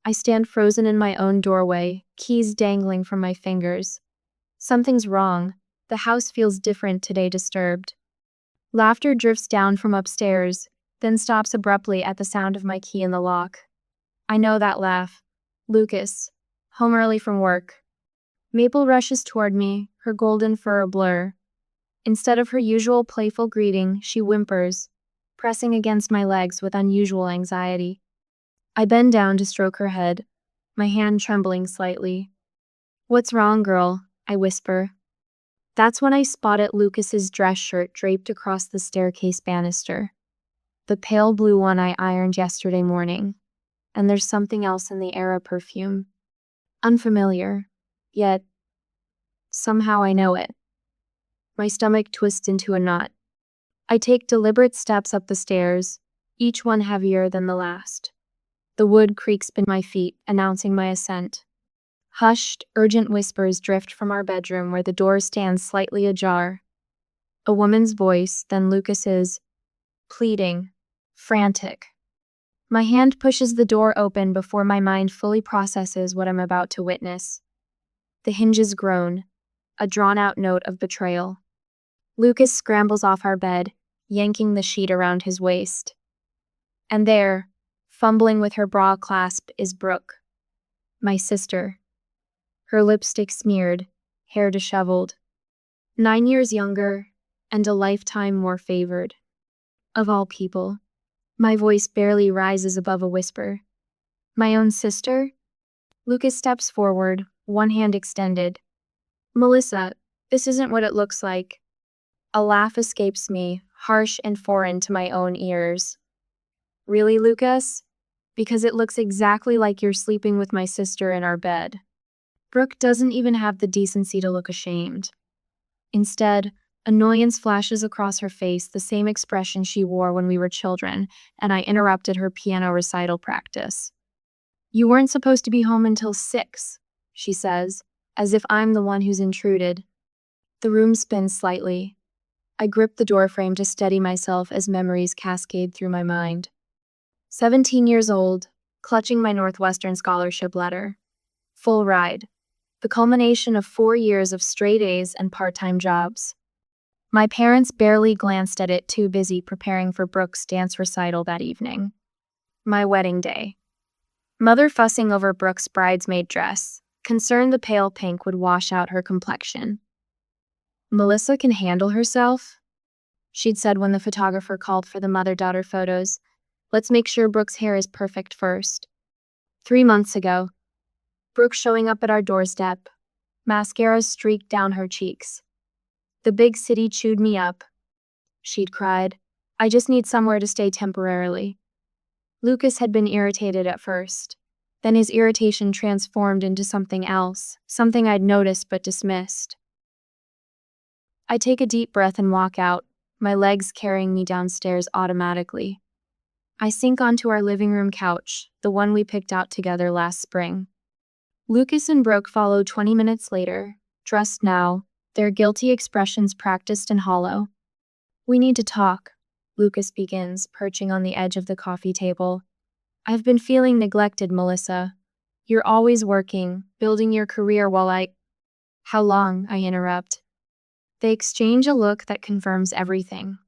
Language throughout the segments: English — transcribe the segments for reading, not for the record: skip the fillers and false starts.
I stand frozen in my own doorway, keys dangling from my fingers. Something's wrong. The house feels different today, disturbed. Laughter drifts down from upstairs, then stops abruptly at the sound of my key in the lock. I know that laugh. Lucas, home early from work. Maple rushes toward me, her golden fur a blur. Instead of her usual playful greeting, she whimpers, pressing against my legs with unusual anxiety. I bend down to stroke her head, my hand trembling slightly. "What's wrong, girl?" I whisper. That's when I spotted Lucas's dress shirt draped across the staircase banister. The pale blue one I ironed yesterday morning. And there's something else in the air, a perfume. Unfamiliar, yet somehow I know it. My stomach twists into a knot. I take deliberate steps up the stairs, each one heavier than the last. The wood creaks beneath my feet, announcing my ascent. Hushed, urgent whispers drift from our bedroom where the door stands slightly ajar. A woman's voice, then Lucas's, pleading, frantic. My hand pushes the door open before my mind fully processes what I'm about to witness. The hinges groan, a drawn-out note of betrayal. Lucas scrambles off our bed, yanking the sheet around his waist. And there, fumbling with her bra clasp, is Brooke, my sister. Her lipstick smeared, hair disheveled. 9 years younger, and a lifetime more favored. Of all people. My voice barely rises above a whisper. My own sister? Lucas steps forward, one hand extended. "Melissa, this isn't what it looks like." A laugh escapes me, harsh and foreign to my own ears. "Really, Lucas? Because it looks exactly like you're sleeping with my sister in our bed." Brooke doesn't even have the decency to look ashamed. Instead, annoyance flashes across her face, the same expression she wore when we were children, and I interrupted her piano recital practice. "You weren't supposed to be home until 6, she says, as if I'm the one who's intruded. The room spins slightly. I grip the doorframe to steady myself as memories cascade through my mind. 17 years old, clutching my Northwestern scholarship letter. Full ride. The culmination of 4 years of straight A's and part-time jobs. My parents barely glanced at it, too busy preparing for Brooke's dance recital that evening. My wedding day. Mother fussing over Brooke's bridesmaid dress, concerned the pale pink would wash out her complexion. "Melissa can handle herself," she'd said when the photographer called for the mother-daughter photos. "Let's make sure Brooke's hair is perfect first." 3 months ago, Brooke showing up at our doorstep, mascara streaked down her cheeks. "The big city chewed me up," she'd cried. "I just need somewhere to stay temporarily." Lucas had been irritated at first. Then his irritation transformed into something else, something I'd noticed but dismissed. I take a deep breath and walk out, my legs carrying me downstairs automatically. I sink onto our living room couch, the one we picked out together last spring. Lucas and Brooke follow 20 minutes later, dressed now, their guilty expressions practiced and hollow. "We need to talk," Lucas begins, perching on the edge of the coffee table. "I've been feeling neglected, Melissa. You're always working, building your career while I—" "How long?" I interrupt. They exchange a look that confirms everything.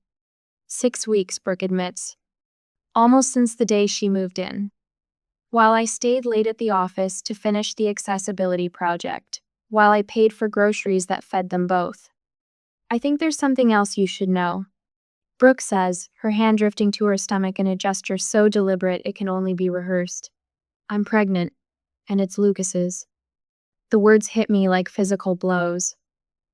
6 weeks, Brooke admits. Almost since the day she moved in. While I stayed late at the office to finish the accessibility project, while I paid for groceries that fed them both. "I think there's something else you should know," Brooke says, her hand drifting to her stomach in a gesture so deliberate it can only be rehearsed. "I'm pregnant, and it's Lucas's." The words hit me like physical blows.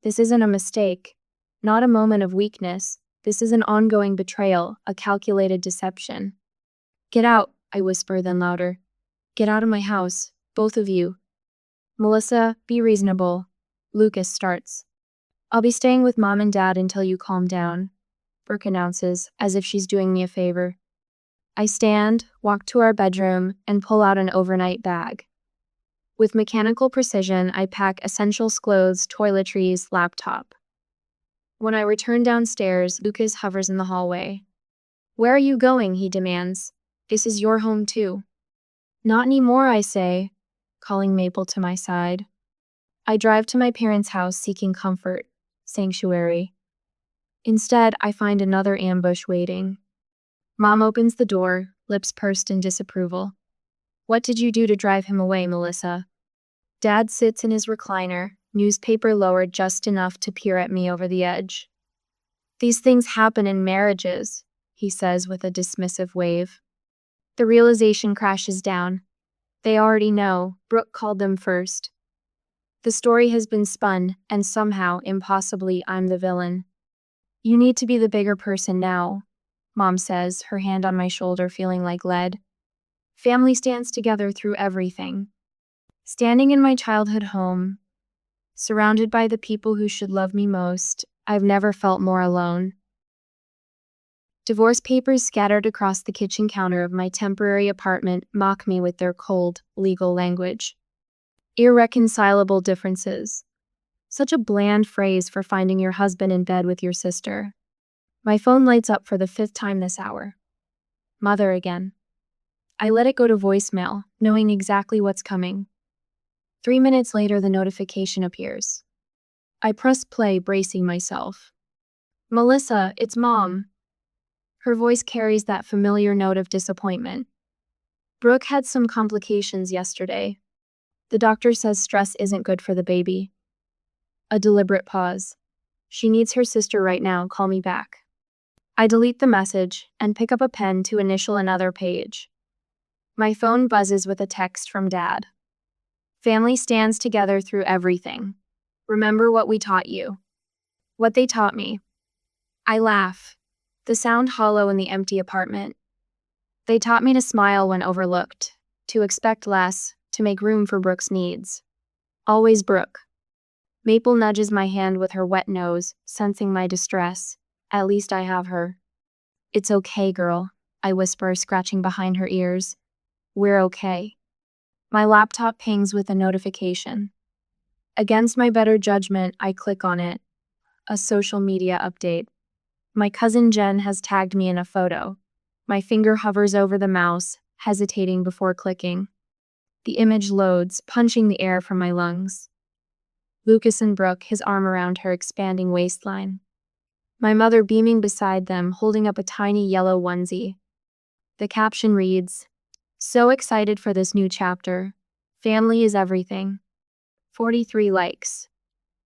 This isn't a mistake, not a moment of weakness. This is an ongoing betrayal, a calculated deception. "Get out," I whisper, then louder. "Get out of my house, both of you." "Melissa, be reasonable," Lucas starts. "I'll be staying with Mom and Dad until you calm down," Brooke announces, as if she's doing me a favor. I stand, walk to our bedroom, and pull out an overnight bag. With mechanical precision, I pack essentials, clothes, toiletries, laptop. When I return downstairs, Lucas hovers in the hallway. "Where are you going?" he demands. "This is your home too." Not anymore, I say, calling Maple to my side. I drive to my parents' house seeking comfort, sanctuary. Instead, I find another ambush waiting. Mom opens the door, lips pursed in disapproval. What did you do to drive him away, Melissa? Dad sits in his recliner, newspaper lowered just enough to peer at me over the edge. These things happen in marriages, he says with a dismissive wave. The realization crashes down. They already know. Brooke called them first. The story has been spun, and somehow, impossibly, I'm the villain. You need to be the bigger person now, Mom says, her hand on my shoulder feeling like lead. Family stands together through everything. Standing in my childhood home, surrounded by the people who should love me most, I've never felt more alone. Divorce papers scattered across the kitchen counter of my temporary apartment mock me with their cold, legal language. Irreconcilable differences. Such a bland phrase for finding your husband in bed with your sister. My phone lights up for the 5th time this hour. Mother again. I let it go to voicemail, knowing exactly what's coming. 3 minutes later, the notification appears. I press play, bracing myself. Melissa, it's Mom. Her voice carries that familiar note of disappointment. Brooke had some complications yesterday. The doctor says stress isn't good for the baby. A deliberate pause. She needs her sister right now, call me back. I delete the message and pick up a pen to initial another page. My phone buzzes with a text from Dad. Family stands together through everything. Remember what we taught you. What they taught me. I laugh. The sound hollow in the empty apartment. They taught me to smile when overlooked, to expect less, to make room for Brooke's needs. Always Brooke. Maple nudges my hand with her wet nose, sensing my distress. At least I have her. It's okay, girl, I whisper, scratching behind her ears. We're okay. My laptop pings with a notification. Against my better judgment, I click on it. A social media update. My cousin Jen has tagged me in a photo. My finger hovers over the mouse, hesitating before clicking. The image loads, punching the air from my lungs. Lucas and Brooke, his arm around her expanding waistline. My mother beaming beside them, holding up a tiny yellow onesie. The caption reads, "So excited for this new chapter. Family is everything." 43 likes.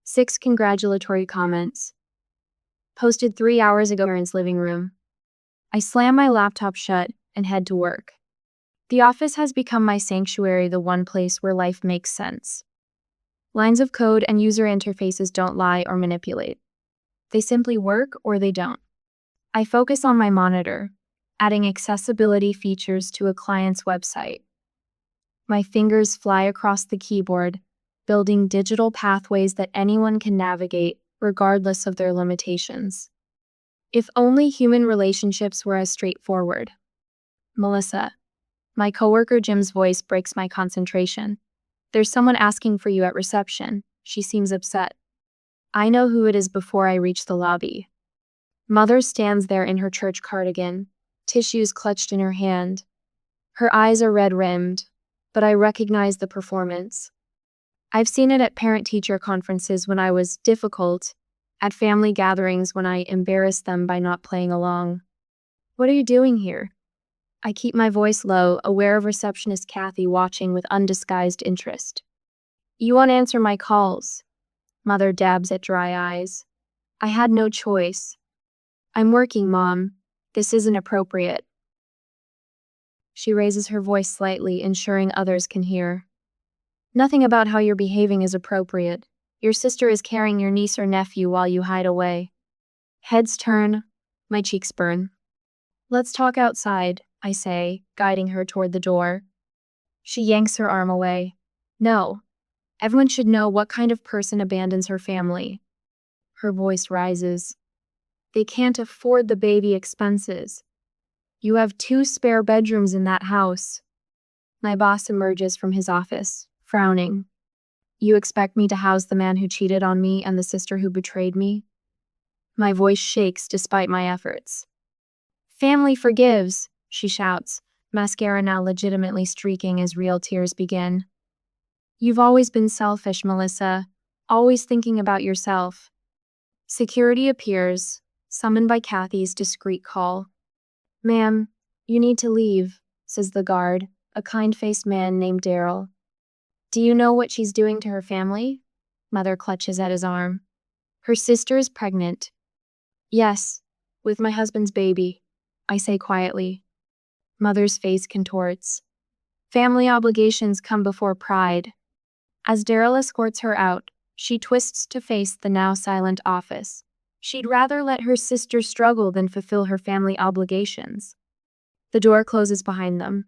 6 congratulatory comments. Posted 3 hours ago in his living room. I slam my laptop shut and head to work. The office has become my sanctuary, the one place where life makes sense. Lines of code and user interfaces don't lie or manipulate. They simply work or they don't. I focus on my monitor, adding accessibility features to a client's website. My fingers fly across the keyboard, building digital pathways that anyone can navigate, regardless of their limitations. If only human relationships were as straightforward. Melissa. My coworker Jim's voice breaks my concentration. There's someone asking for you at reception. She seems upset. I know who it is before I reach the lobby. Mother stands there in her church cardigan, tissues clutched in her hand. Her eyes are red-rimmed, but I recognize the performance. I've seen it at parent-teacher conferences when I was difficult, at family gatherings when I embarrassed them by not playing along. What are you doing here? I keep my voice low, aware of receptionist Kathy watching with undisguised interest. You won't answer my calls. Mother dabs at dry eyes. I had no choice. I'm working, Mom. This isn't appropriate. She raises her voice slightly, ensuring others can hear. Nothing about how you're behaving is appropriate. Your sister is carrying your niece or nephew while you hide away. Heads turn, my cheeks burn. Let's talk outside, I say, guiding her toward the door. She yanks her arm away. No. Everyone should know what kind of person abandons her family. Her voice rises. They can't afford the baby expenses. You have 2 spare bedrooms in that house. My boss emerges from his office, frowning. You expect me to house the man who cheated on me and the sister who betrayed me? My voice shakes despite my efforts. Family forgives, she shouts, mascara now legitimately streaking as real tears begin. You've always been selfish, Melissa, always thinking about yourself. Security appears, summoned by Kathy's discreet call. Ma'am, you need to leave, says the guard, a kind-faced man named Daryl. Do you know what she's doing to her family? Mother clutches at his arm. Her sister is pregnant. Yes, with my husband's baby, I say quietly. Mother's face contorts. Family obligations come before pride. As Daryl escorts her out, she twists to face the now silent office. She'd rather let her sister struggle than fulfill her family obligations. The door closes behind them.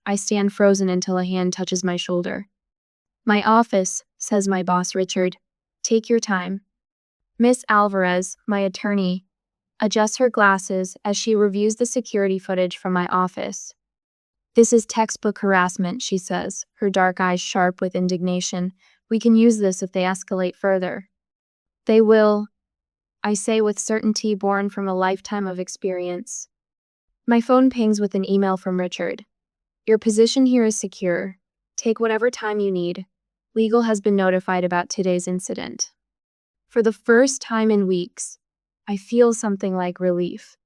I stand frozen until a hand touches my shoulder. My office, says my boss Richard. Take your time. Miss Alvarez, my attorney, adjusts her glasses as she reviews the security footage from my office. This is textbook harassment, she says, her dark eyes sharp with indignation. We can use this if they escalate further. They will, I say with certainty born from a lifetime of experience. My phone pings with an email from Richard. Your position here is secure. Take whatever time you need. Legal has been notified about today's incident. For the first time in weeks, I feel something like relief.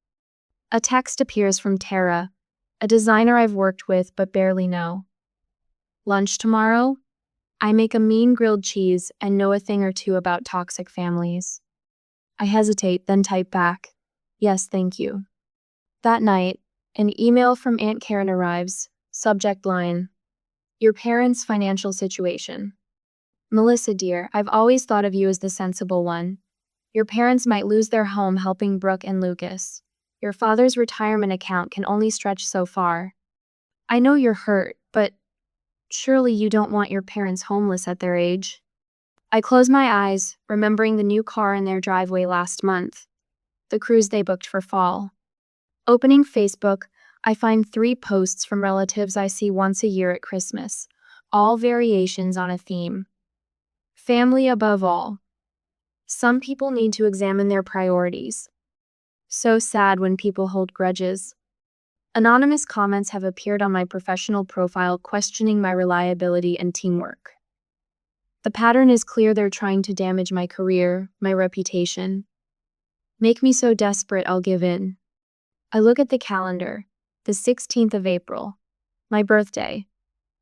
A text appears from Tara, a designer I've worked with but barely know. Lunch tomorrow? I make a mean grilled cheese and know a thing or two about toxic families. I hesitate, then type back, yes, thank you. That night, an email from Aunt Karen arrives, subject line, your parents' financial situation. Melissa dear, I've always thought of you as the sensible one. Your parents might lose their home helping Brooke and Lucas. Your father's retirement account can only stretch so far. I know you're hurt, but surely you don't want your parents homeless at their age. I close my eyes, remembering the new car in their driveway last month, the cruise they booked for fall. Opening Facebook, I find 3 posts from relatives I see once a year at Christmas, all variations on a theme. Family above all. Some people need to examine their priorities. So sad when people hold grudges. Anonymous comments have appeared on my professional profile questioning my reliability and teamwork. The pattern is clear, they're trying to damage my career, my reputation. Make me so desperate I'll give in. I look at the calendar, the 16th of April, my birthday.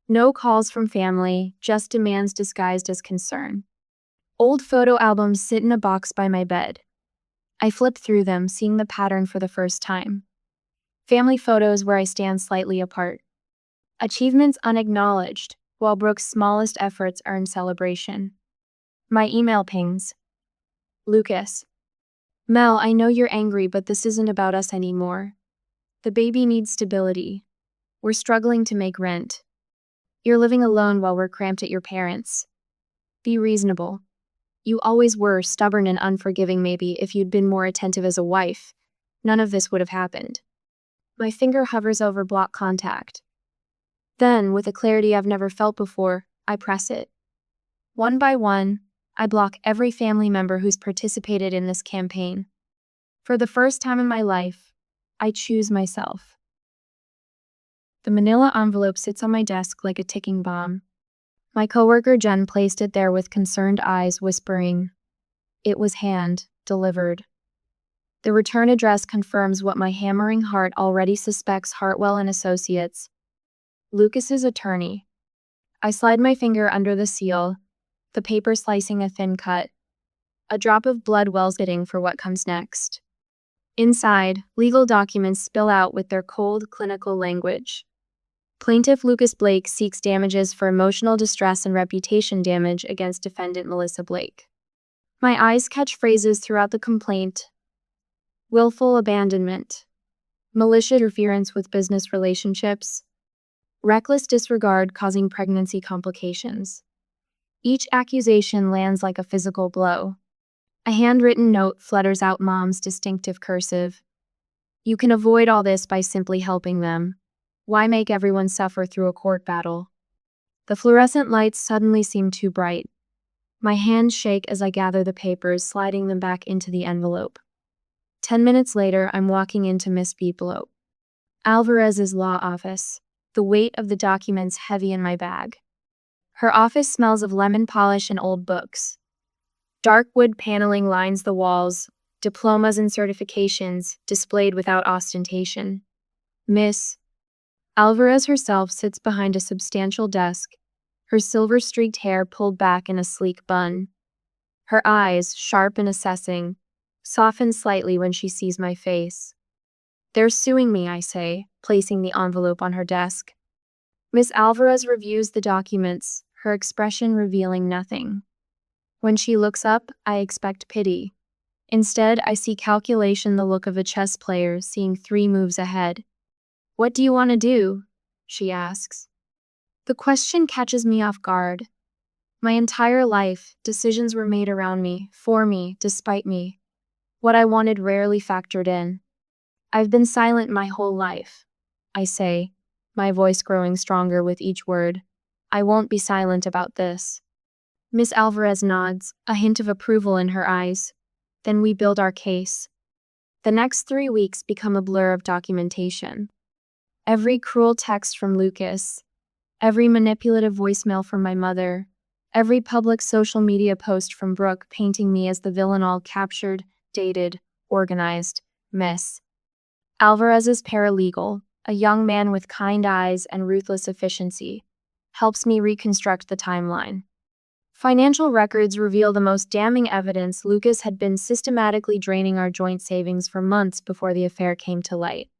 No calls from family, just demands disguised as concern. Old photo albums sit in a box by my bed. I flip through them, seeing the pattern for the first time. Family photos where I stand slightly apart. Achievements unacknowledged, while Brooke's smallest efforts earn celebration. My email pings. Lucas. Mel, I know you're angry, but this isn't about us anymore. The baby needs stability. We're struggling to make rent. You're living alone while we're cramped at your parents'. Be reasonable. You always were stubborn and unforgiving. Maybe if you'd been more attentive as a wife, none of this would have happened. My finger hovers over block contact. Then, with a clarity I've never felt before, I press it. One by one, I block every family member who's participated in this campaign. For the first time in my life, I choose myself. The manila envelope sits on my desk like a ticking bomb. My coworker Jen placed it there with concerned eyes, whispering, it was hand-delivered. The return address confirms what my hammering heart already suspects: Hartwell and Associates. Lucas's attorney. I slide my finger under the seal, the paper slicing a thin cut. A drop of blood wells, bidding for what comes next. Inside, legal documents spill out with their cold, clinical language. Plaintiff Lucas Blake seeks damages for emotional distress and reputation damage against defendant Melissa Blake. My eyes catch phrases throughout the complaint: willful abandonment, malicious interference with business relationships, reckless disregard causing pregnancy complications. Each accusation lands like a physical blow. A handwritten note flutters out, Mom's distinctive cursive. You can avoid all this by simply helping them. Why make everyone suffer through a court battle? The fluorescent lights suddenly seem too bright. My hands shake as I gather the papers, sliding them back into the envelope. 10 minutes later, I'm walking into Miss Beeplope. Alvarez's law office, the weight of the documents heavy in my bag. Her office smells of lemon polish and old books. Dark wood paneling lines the walls, diplomas and certifications displayed without ostentation. Miss Alvarez herself sits behind a substantial desk, her silver-streaked hair pulled back in a sleek bun. Her eyes, sharp and assessing, soften slightly when she sees my face. "They're suing me," I say, placing the envelope on her desk. Miss Alvarez reviews the documents, her expression revealing nothing. When she looks up, I expect pity. Instead, I see calculation, the look of a chess player seeing 3 moves ahead. "What do you want to do?" she asks. The question catches me off guard. My entire life, decisions were made around me, for me, despite me. What I wanted rarely factored in. "I've been silent my whole life," I say, my voice growing stronger with each word. "I won't be silent about this." Miss Alvarez nods, a hint of approval in her eyes. Then we build our case. The next 3 weeks become a blur of documentation. Every cruel text from Lucas, every manipulative voicemail from my mother, every public social media post from Brooke painting me as the villain, all captured, dated, organized, Miss Alvarez's paralegal, a young man with kind eyes and ruthless efficiency, helps me reconstruct the timeline. Financial records reveal the most damning evidence. Lucas had been systematically draining our joint savings for months before the affair came to light.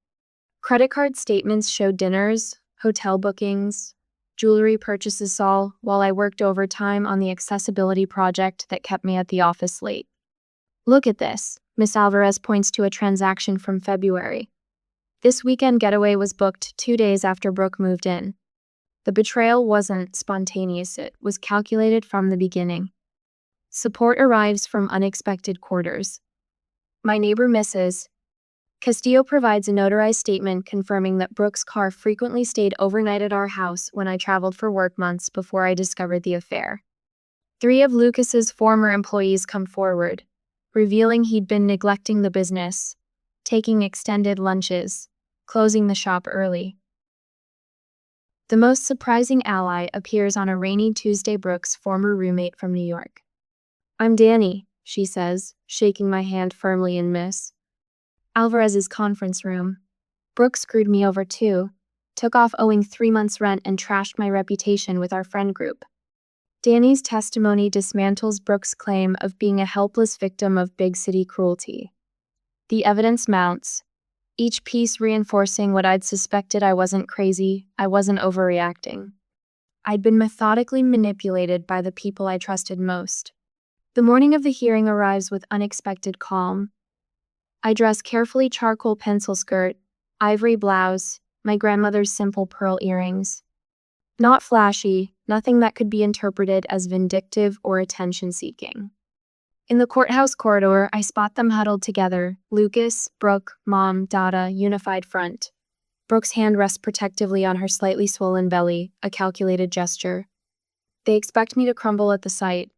Credit card statements showed dinners, hotel bookings, jewelry purchases, all while I worked overtime on the accessibility project that kept me at the office late. "Look at this," Miss Alvarez points to a transaction from February. "This weekend getaway was booked 2 days after Brooke moved in. The betrayal wasn't spontaneous, it was calculated from the beginning. Support arrives from unexpected quarters. My neighbor, Mrs. Castillo, provides a notarized statement confirming that Brooke's car frequently stayed overnight at our house when I traveled for work months before I discovered the affair. 3 of Lucas's former employees come forward, revealing he'd been neglecting the business, taking extended lunches, closing the shop early. The most surprising ally appears on a rainy Tuesday. Brooke's former roommate from New York. "I'm Danny," she says, shaking my hand firmly in Miss Alvarez's conference room. "Brooke screwed me over too, took off owing 3 months' rent and trashed my reputation with our friend group." Danny's testimony dismantles Brooke's claim of being a helpless victim of big city cruelty. The evidence mounts, each piece reinforcing what I'd suspected. I wasn't crazy, I wasn't overreacting. I'd been methodically manipulated by the people I trusted most. The morning of the hearing arrives with unexpected calm. I dress carefully, charcoal pencil skirt, ivory blouse, my grandmother's simple pearl earrings. Not flashy, nothing that could be interpreted as vindictive or attention-seeking. In the courthouse corridor, I spot them huddled together. Lucas, Brooke, Mom, Dada, unified front. Brooke's hand rests protectively on her slightly swollen belly, a calculated gesture. They expect me to crumble at the sight,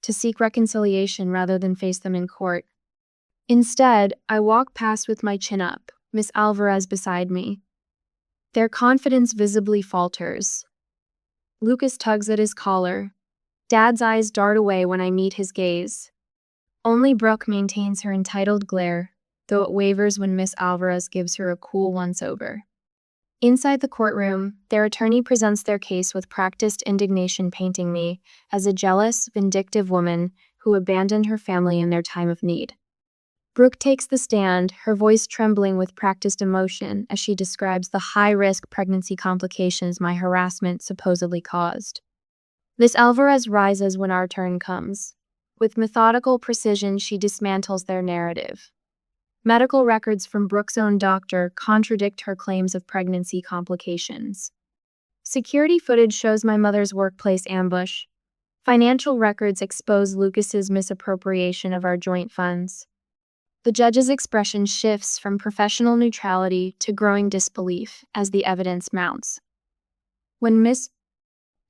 to seek reconciliation rather than face them in court. Instead, I walk past with my chin up, Miss Alvarez beside me. Their confidence visibly falters. Lucas tugs at his collar. Dad's eyes dart away when I meet his gaze. Only Brooke maintains her entitled glare, though it wavers when Miss Alvarez gives her a cool once-over. Inside the courtroom, their attorney presents their case with practiced indignation, painting me as a jealous, vindictive woman who abandoned her family in their time of need. Brooke takes the stand, her voice trembling with practiced emotion as she describes the high-risk pregnancy complications my harassment supposedly caused. Miss Alvarez rises when our turn comes. With methodical precision, she dismantles their narrative. Medical records from Brooke's own doctor contradict her claims of pregnancy complications. Security footage shows my mother's workplace ambush. Financial records expose Lucas's misappropriation of our joint funds. The judge's expression shifts from professional neutrality to growing disbelief as the evidence mounts. When Miss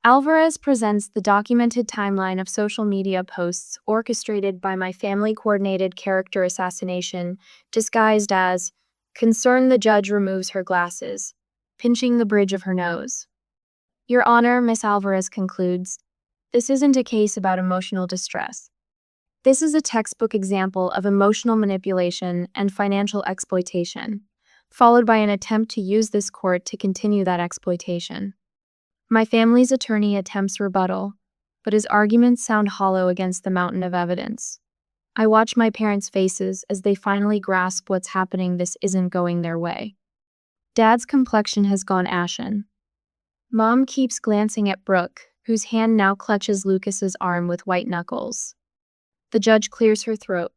Alvarez presents the documented timeline of social media posts orchestrated by my family-coordinated character assassination, disguised as Concerned, the judge removes her glasses, pinching the bridge of her nose. Your Honor, Miss Alvarez concludes, this isn't a case about emotional distress. This is a textbook example of emotional manipulation and financial exploitation, followed by an attempt to use this court to continue that exploitation. My family's attorney attempts rebuttal, but his arguments sound hollow against the mountain of evidence. I watch my parents' faces as they finally grasp what's happening. This isn't going their way. Dad's complexion has gone ashen. Mom keeps glancing at Brooke, whose hand now clutches Lucas's arm with white knuckles. The judge clears her throat,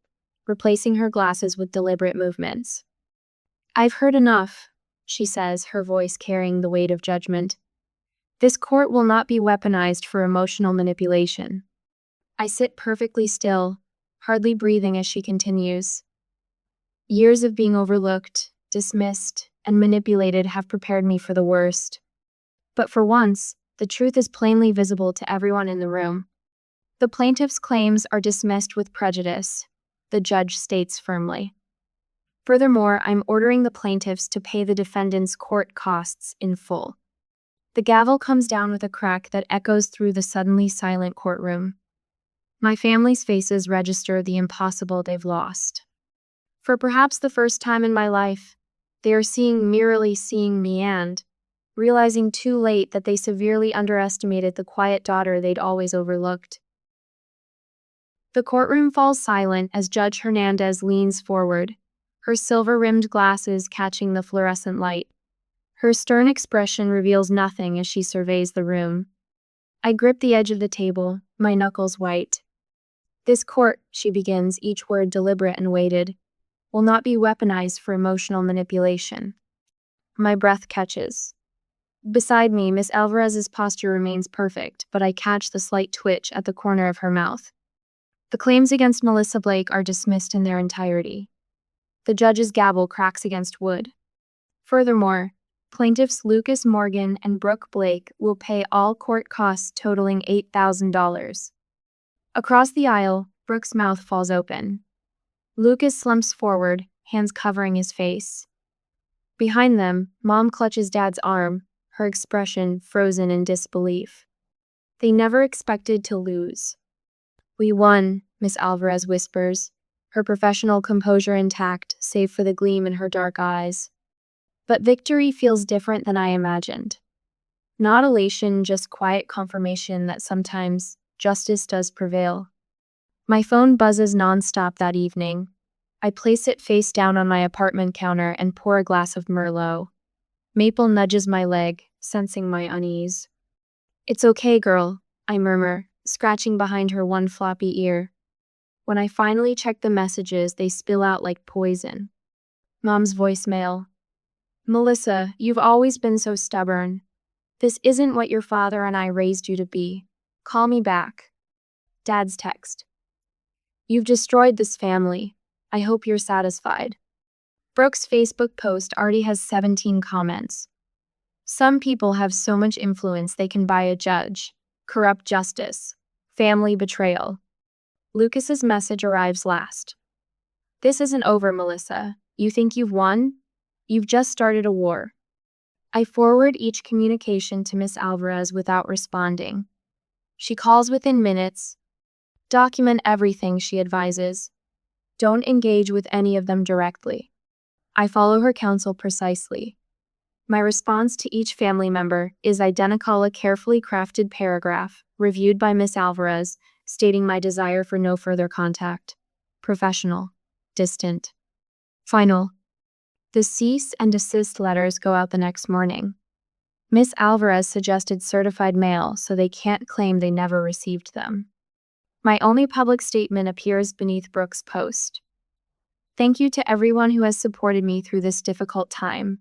replacing her glasses with deliberate movements. I've heard enough, she says, her voice carrying the weight of judgment. This court will not be weaponized for emotional manipulation. I sit perfectly still, hardly breathing as she continues. Years of being overlooked, dismissed, and manipulated have prepared me for the worst. But for once, the truth is plainly visible to everyone in the room. The plaintiff's claims are dismissed with prejudice, the judge states firmly. Furthermore, I'm ordering the plaintiffs to pay the defendant's court costs in full. The gavel comes down with a crack that echoes through the suddenly silent courtroom. My family's faces register the impossible they've lost. For perhaps the first time in my life, they are merely seeing me and realizing too late that they severely underestimated the quiet daughter they'd always overlooked. The courtroom falls silent as Judge Hernandez leans forward, her silver-rimmed glasses catching the fluorescent light. Her stern expression reveals nothing as she surveys the room. I grip the edge of the table, my knuckles white. This court, she begins, each word deliberate and weighted, will not be weaponized for emotional manipulation. My breath catches. Beside me, Miss Alvarez's posture remains perfect, but I catch the slight twitch at the corner of her mouth. The claims against Melissa Blake are dismissed in their entirety. The judge's gavel cracks against wood. Furthermore, plaintiffs Lucas Morgan and Brooke Blake will pay all court costs totaling $8,000. Across the aisle, Brooke's mouth falls open. Lucas slumps forward, hands covering his face. Behind them, Mom clutches Dad's arm, her expression frozen in disbelief. They never expected to lose. We won, Miss Alvarez whispers, her professional composure intact save for the gleam in her dark eyes. But victory feels different than I imagined. Not elation, just quiet confirmation that sometimes justice does prevail. My phone buzzes nonstop that evening. I place it face down on my apartment counter and pour a glass of Merlot. Maple nudges my leg, sensing my unease. It's okay, girl, I murmur, scratching behind her one floppy ear. When I finally check the messages, they spill out like poison. Mom's voicemail. Melissa, you've always been so stubborn. This isn't what your father and I raised you to be. Call me back. Dad's text. You've destroyed this family. I hope you're satisfied. Brooke's Facebook post already has 17 comments. Some people have so much influence they can buy a judge, corrupt justice, family betrayal. Lucas's message arrives last. This isn't over, Melissa. You think you've won? You've just started a war. I forward each communication to Miss Alvarez without responding. She calls within minutes. Document everything, she advises. Don't engage with any of them directly. I follow her counsel precisely. My response to each family member is identical, a carefully crafted paragraph, reviewed by Miss Alvarez, stating my desire for no further contact. Professional. Distant. Final. The cease and desist letters go out the next morning. Miss Alvarez suggested certified mail so they can't claim they never received them. My only public statement appears beneath Brooke's post. Thank you to everyone who has supported me through this difficult time.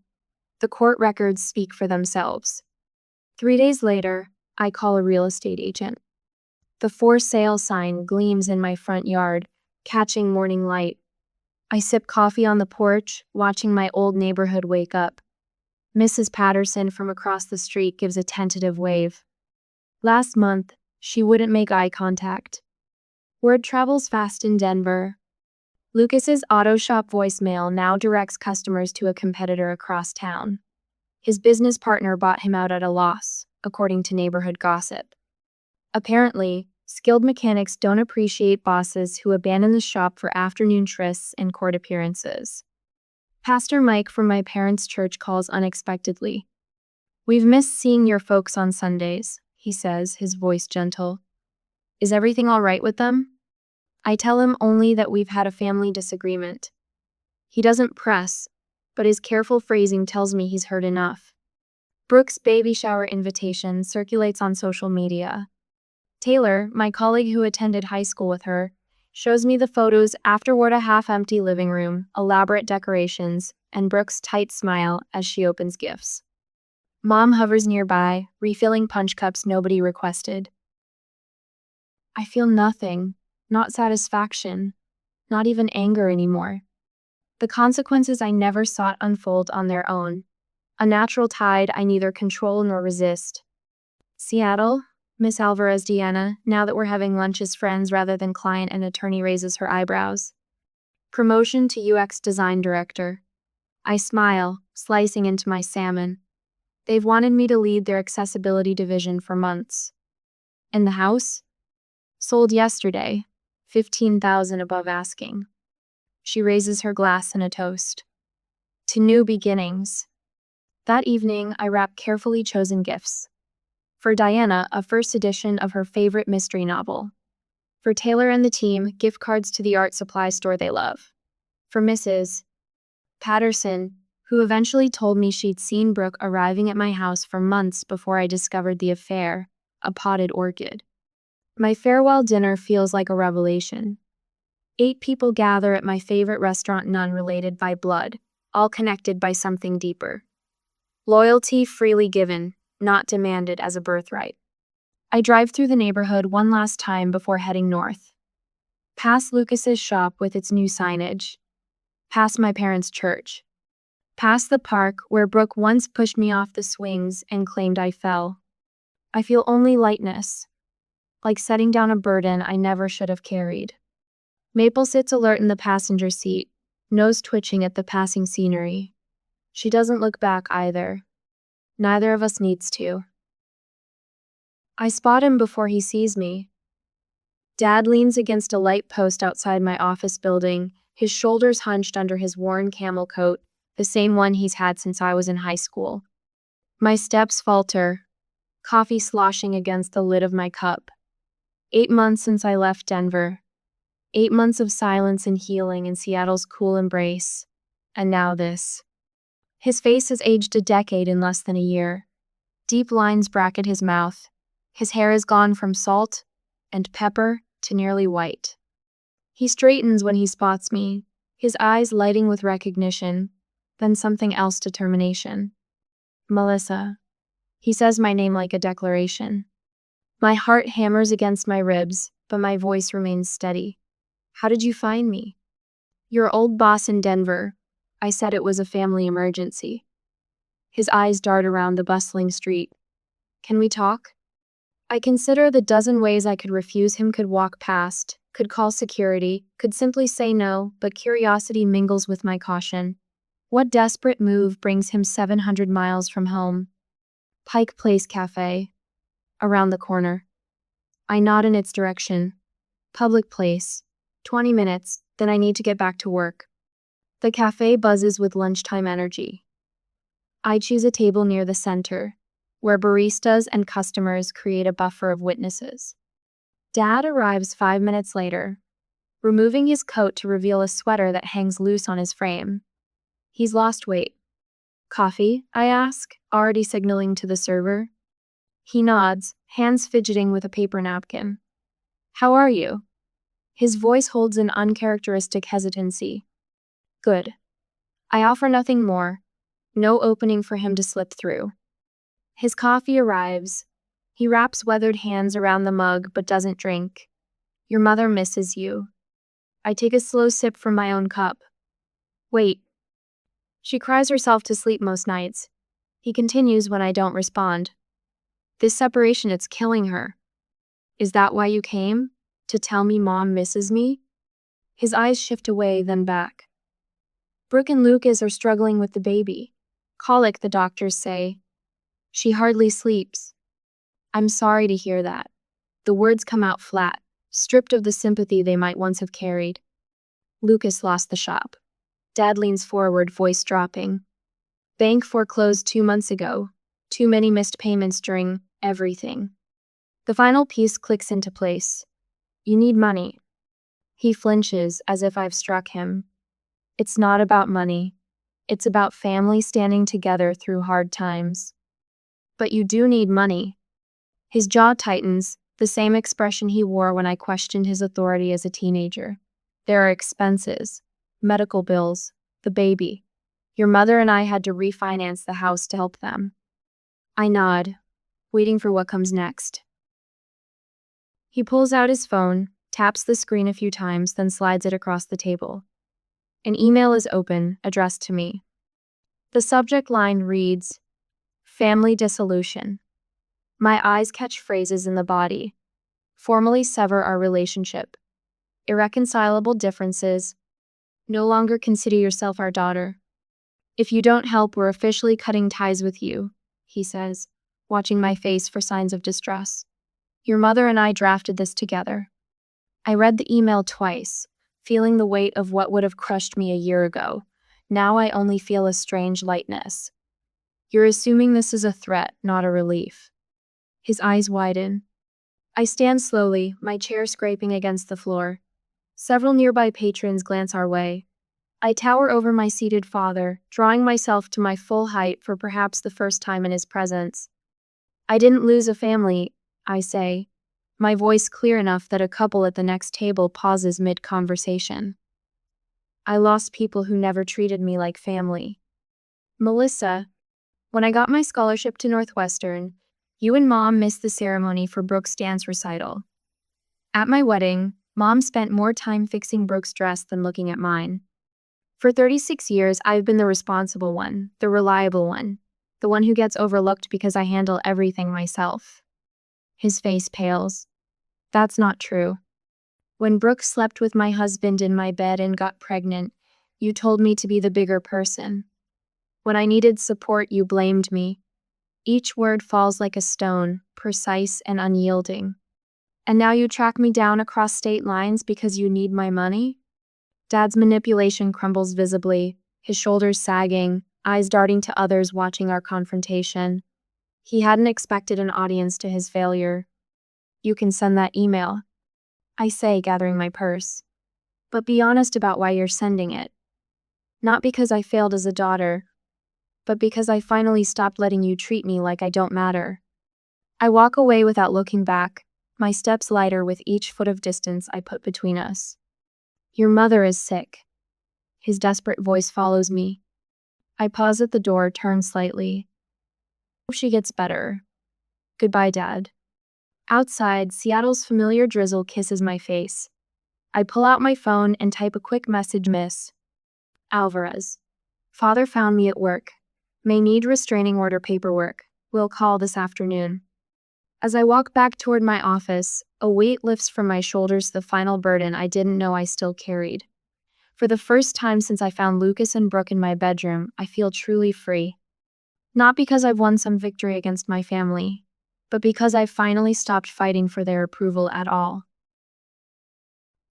The court records speak for themselves. 3 days later, I call a real estate agent. The for sale sign gleams in my front yard, catching morning light. I sip coffee on the porch, watching my old neighborhood wake up. Mrs. Patterson from across the street gives a tentative wave. Last month, she wouldn't make eye contact. Word travels fast in Denver. Lucas's auto shop voicemail now directs customers to a competitor across town. His business partner bought him out at a loss, according to neighborhood gossip. Apparently, skilled mechanics don't appreciate bosses who abandon the shop for afternoon trysts and court appearances. Pastor Mike from my parents' church calls unexpectedly. "We've missed seeing your folks on Sundays," he says, his voice gentle. "Is everything all right with them?" I tell him only that we've had a family disagreement. He doesn't press, but his careful phrasing tells me he's heard enough. Brooke's baby shower invitation circulates on social media. Taylor, my colleague who attended high school with her, shows me the photos afterward: a half-empty living room, elaborate decorations, and Brooke's tight smile as she opens gifts. Mom hovers nearby, refilling punch cups nobody requested. I feel nothing, not satisfaction, not even anger anymore. The consequences I never sought unfold on their own, a natural tide I neither control nor resist. Seattle, Miss Alvarez Deanna, now that we're having lunch as friends rather than client and attorney, raises her eyebrows. Promotion to UX design director. I smile, slicing into my salmon. They've wanted me to lead their accessibility division for months. And the house? Sold yesterday, $15,000 above asking. She raises her glass in a toast. To new beginnings. That evening, I wrap carefully chosen gifts. For Diana, a first edition of her favorite mystery novel. For Taylor and the team, gift cards to the art supply store they love. For Mrs. Patterson, who eventually told me she'd seen Brooke arriving at my house for months before I discovered the affair, a potted orchid. My farewell dinner feels like a revelation. 8 people gather at my favorite restaurant, none related by blood, all connected by something deeper. Loyalty freely given, not demanded as a birthright. I drive through the neighborhood one last time before heading north. Past Lucas's shop with its new signage. Past my parents' church. Past the park where Brooke once pushed me off the swings and claimed I fell. I feel only lightness, like setting down a burden I never should have carried. Maple sits alert in the passenger seat, nose twitching at the passing scenery. She doesn't look back either. Neither of us needs to. I spot him before he sees me. Dad leans against a light post outside my office building, his shoulders hunched under his worn camel coat, the same one he's had since I was in high school. My steps falter, coffee sloshing against the lid of my cup. 8 months since I left Denver. 8 months of silence and healing in Seattle's cool embrace. And now this. His face has aged a decade in less than a year. Deep lines bracket his mouth. His hair has gone from salt and pepper to nearly white. He straightens when he spots me, his eyes lighting with recognition, then something else: determination. Melissa. He says my name like a declaration. My heart hammers against my ribs, but my voice remains steady. How did you find me? Your old boss in Denver. I said it was a family emergency. His eyes dart around the bustling street. Can we talk? I consider the dozen ways I could refuse him, could walk past, could call security, could simply say no, but curiosity mingles with my caution. What desperate move brings him 700 miles from home? Pike Place Cafe. Around the corner. I nod in its direction. Public place. 20 minutes, then I need to get back to work. The cafe buzzes with lunchtime energy. I choose a table near the center, where baristas and customers create a buffer of witnesses. Dad arrives 5 minutes later, removing his coat to reveal a sweater that hangs loose on his frame. He's lost weight. Coffee? I ask, already signaling to the server. He nods, hands fidgeting with a paper napkin. How are you? His voice holds an uncharacteristic hesitancy. Good. I offer nothing more. No opening for him to slip through. His coffee arrives. He wraps weathered hands around the mug but doesn't drink. Your mother misses you. I take a slow sip from my own cup. Wait. She cries herself to sleep most nights. He continues when I don't respond. This separation, it's killing her. Is that why you came? To tell me Mom misses me? His eyes shift away, then back. Brooke and Lucas are struggling with the baby. Colic, the doctors say. She hardly sleeps. I'm sorry to hear that. The words come out flat, stripped of the sympathy they might once have carried. Lucas lost the shop. Dad leans forward, voice dropping. Bank foreclosed 2 months ago. Too many missed payments during everything. The final piece clicks into place. You need money. He flinches as if I've struck him. It's not about money. It's about family standing together through hard times. But you do need money. His jaw tightens, the same expression he wore when I questioned his authority as a teenager. There are expenses, medical bills, the baby. Your mother and I had to refinance the house to help them. I nod, waiting for what comes next. He pulls out his phone, taps the screen a few times, then slides it across the table. An email is open, addressed to me. The subject line reads, Family Dissolution. My eyes catch phrases in the body. Formally sever our relationship. Irreconcilable differences. No longer consider yourself our daughter. If you don't help, we're officially cutting ties with you, he says, watching my face for signs of distress. Your mother and I drafted this together. I read the email twice, feeling the weight of what would have crushed me a year ago. Now I only feel a strange lightness. You're assuming this is a threat, not a relief. His eyes widen. I stand slowly, my chair scraping against the floor. Several nearby patrons glance our way. I tower over my seated father, drawing myself to my full height for perhaps the first time in his presence. I didn't lose a family, I say, my voice clear enough that a couple at the next table pauses mid-conversation. I lost people who never treated me like family. Melissa, when I got my scholarship to Northwestern, you and Mom missed the ceremony for Brooke's dance recital. At my wedding, Mom spent more time fixing Brooke's dress than looking at mine. For 36 years, I've been the responsible one, the reliable one, the one who gets overlooked because I handle everything myself. His face pales. That's not true. When Brooke slept with my husband in my bed and got pregnant, you told me to be the bigger person. When I needed support, you blamed me. Each word falls like a stone, precise and unyielding. And now you track me down across state lines because you need my money? Dad's manipulation crumbles visibly, his shoulders sagging, eyes darting to others watching our confrontation. He hadn't expected an audience to his failure. You can send that email, I say, gathering my purse. But be honest about why you're sending it. Not because I failed as a daughter, but because I finally stopped letting you treat me like I don't matter. I walk away without looking back, my steps lighter with each foot of distance I put between us. Your mother is sick. His desperate voice follows me. I pause at the door, turn slightly. Hope she gets better. Goodbye, Dad. Outside, Seattle's familiar drizzle kisses my face. I pull out my phone and type a quick message. Miss Alvarez. Father found me at work. May need restraining order paperwork. Will call this afternoon. As I walk back toward my office, a weight lifts from my shoulders, the final burden I didn't know I still carried. For the first time since I found Lucas and Brooke in my bedroom, I feel truly free. Not because I've won some victory against my family, but because I've finally stopped fighting for their approval at all.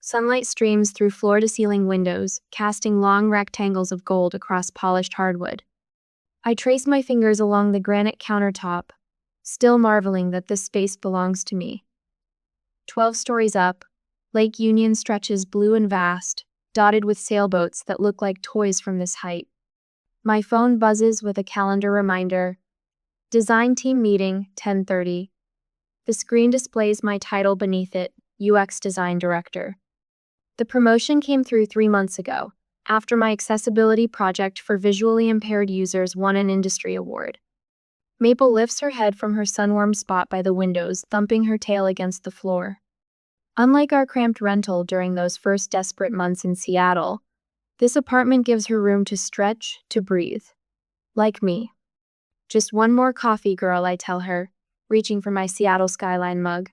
Sunlight streams through floor-to-ceiling windows, casting long rectangles of gold across polished hardwood. I trace my fingers along the granite countertop, still marveling that this space belongs to me. 12 stories up, Lake Union stretches blue and vast, dotted with sailboats that look like toys from this height. My phone buzzes with a calendar reminder. Design team meeting, 10:30. The screen displays my title beneath it, UX Design Director. The promotion came through 3 months ago, after my accessibility project for visually impaired users won an industry award. Maple lifts her head from her sun-warmed spot by the windows, thumping her tail against the floor. Unlike our cramped rental during those first desperate months in Seattle, this apartment gives her room to stretch, to breathe. Like me. Just one more coffee, girl, I tell her, reaching for my Seattle Skyline mug.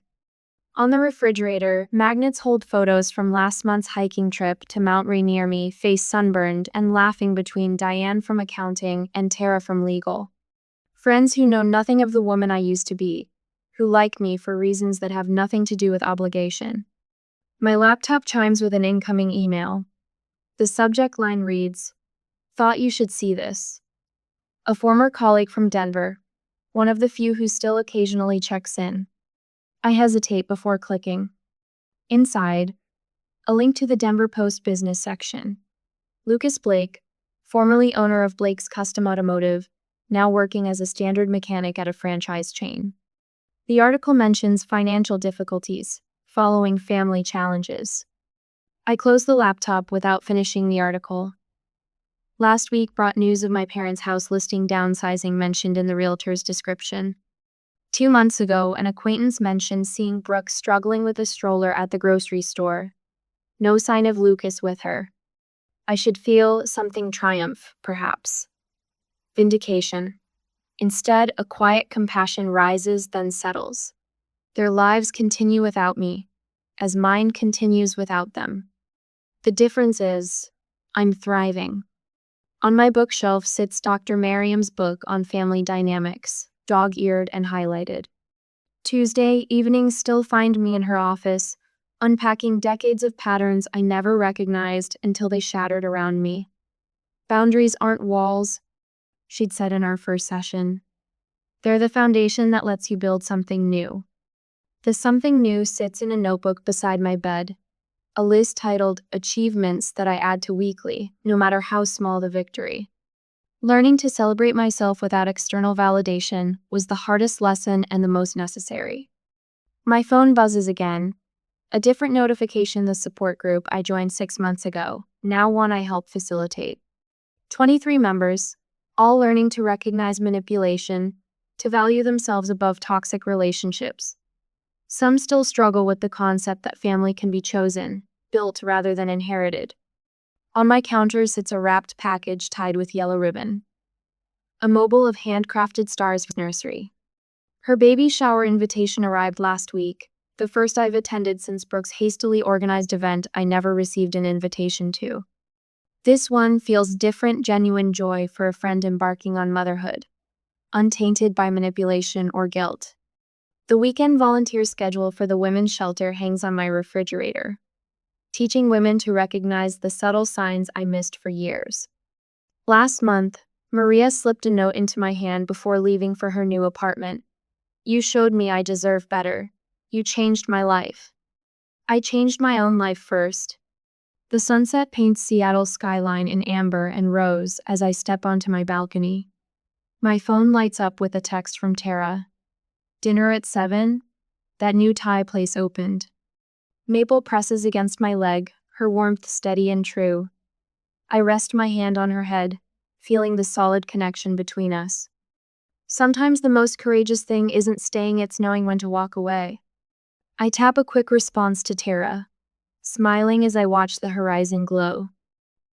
On the refrigerator, magnets hold photos from last month's hiking trip to Mount Rainier, me, face sunburned and laughing between Diane from accounting and Tara from legal. Friends who know nothing of the woman I used to be, who like me for reasons that have nothing to do with obligation. My laptop chimes with an incoming email. The subject line reads, "Thought you should see this." A former colleague from Denver, one of the few who still occasionally checks in. I hesitate before clicking. Inside, a link to the Denver Post business section. Lucas Blake, formerly owner of Blake's Custom Automotive, now working as a standard mechanic at a franchise chain. The article mentions financial difficulties following family challenges. I closed the laptop without finishing the article. Last week brought news of my parents' house listing downsizing mentioned in the realtor's description. 2 months ago, an acquaintance mentioned seeing Brooke struggling with a stroller at the grocery store. No sign of Lucas with her. I should feel something triumph, perhaps. Vindication. Instead, a quiet compassion rises, then settles. Their lives continue without me, as mine continues without them. The difference is, I'm thriving. On my bookshelf sits Dr. Merriam's book on family dynamics, dog-eared and highlighted. Tuesday evenings still find me in her office, unpacking decades of patterns I never recognized until they shattered around me. Boundaries aren't walls, she'd said in our first session. They're the foundation that lets you build something new. The something new sits in a notebook beside my bed, a list titled Achievements that I add to weekly, no matter how small the victory. Learning to celebrate myself without external validation was the hardest lesson and the most necessary. My phone buzzes again. A different notification: the support group I joined 6 months ago, now one I help facilitate. 23 members, all learning to recognize manipulation, to value themselves above toxic relationships. Some still struggle with the concept that family can be chosen, built rather than inherited. On my counter sits a wrapped package tied with yellow ribbon. A mobile of handcrafted stars nursery. Her baby shower invitation arrived last week, the first I've attended since Brooke's hastily organized event I never received an invitation to. This one feels different, genuine joy for a friend embarking on motherhood, untainted by manipulation or guilt. The weekend volunteer schedule for the women's shelter hangs on my refrigerator, teaching women to recognize the subtle signs I missed for years. Last month, Maria slipped a note into my hand before leaving for her new apartment. "You showed me I deserve better. You changed my life." I changed my own life first. The sunset paints Seattle's skyline in amber and rose as I step onto my balcony. My phone lights up with a text from Tara. "Dinner at 7? That new Thai place opened." Maple presses against my leg, her warmth steady and true. I rest my hand on her head, feeling the solid connection between us. Sometimes the most courageous thing isn't staying, it's knowing when to walk away. I tap a quick response to Tara, smiling as I watch the horizon glow.